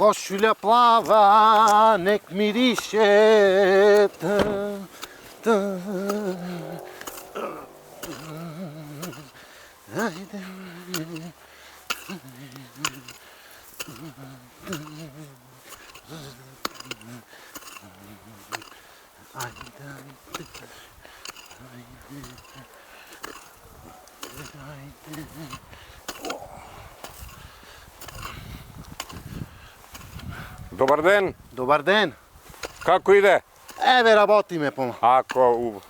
Кошуља плава, нек мирише. Ајде. Добар ден. Добар ден. Како иде? Еве работиме пома. Ако убаво.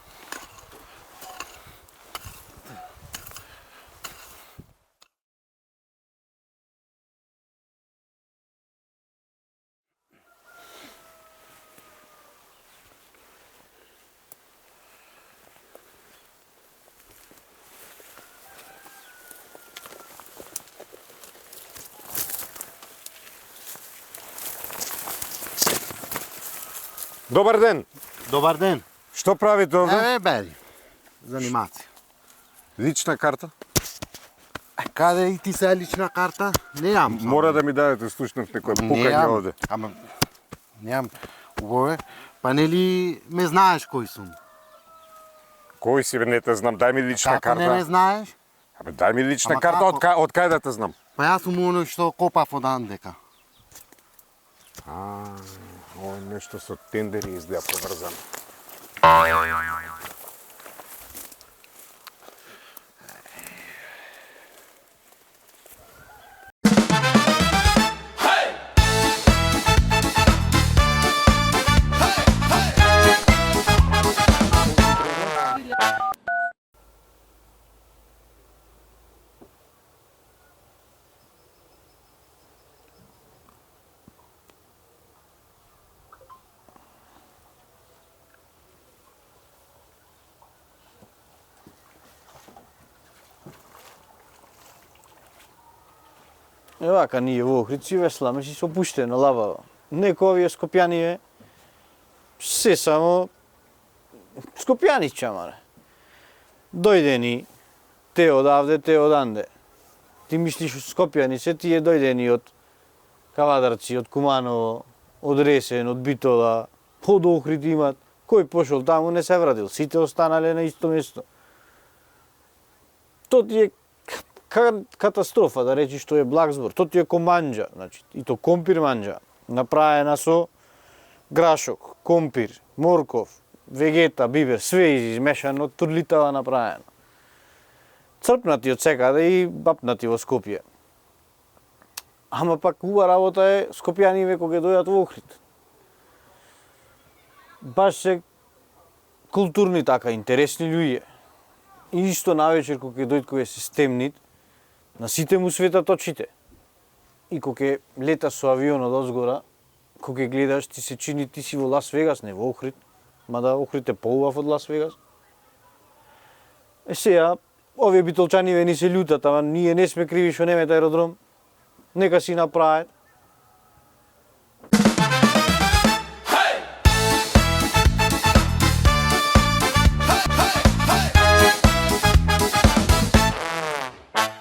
Добар ден. Добар ден. Што правите овде? Еве бери. Занимација. Лична карта? Каде и ти се лична карта? Неам. Мора да ми дадете, слушнав некој пукање овде. Ама неам. Убаво е. Па нели ме знаеш кој сум? Кој си, бе, не те знам, дај ми лична Како не ме карта. знаеш? Абе, дај ми лична Ама карта, како? од кај да те знам? Па јас сум оној што копав одан дека. Ова е нешто со тендери изгледа поврзано. Вака ние во Охрид си весламе си со опуштена лабава. Неко овие скопјани се само скопјани чамаре. Дојдени те одавде, те оданде. Ти мислиш скопјани се, тие дојдени од Кавадарци, од Куманово, од Ресен, од Битола, од Охрид имат. Кој пошол таму не се вратил, сите останале на исто место. То ти е катастрофа, да речи што е благ збор. То ти е команџа, значи, и то компир манџа, направена со грашок, компир, морков, вегета, бибер, све измешано, турлитава направено. Црпнати од секаде и бапнати во Скопје. Ама пак убава работа е скопјаниве кога дојдат во Охрид. Баш се културни така, интересни луѓе. И исто навечер кога дојдат кога се стемнит, на сите му светат очите. И кога лета со авион од озгора, кога гледаш, ти се чини ти си во Лас Вегас, не во Охрид, мада Охрид е поубав од Лас Вегас. Сега, овие битолчаниве ни се љутат, ама ние не сме криви што немате аеродром. Нека си направат.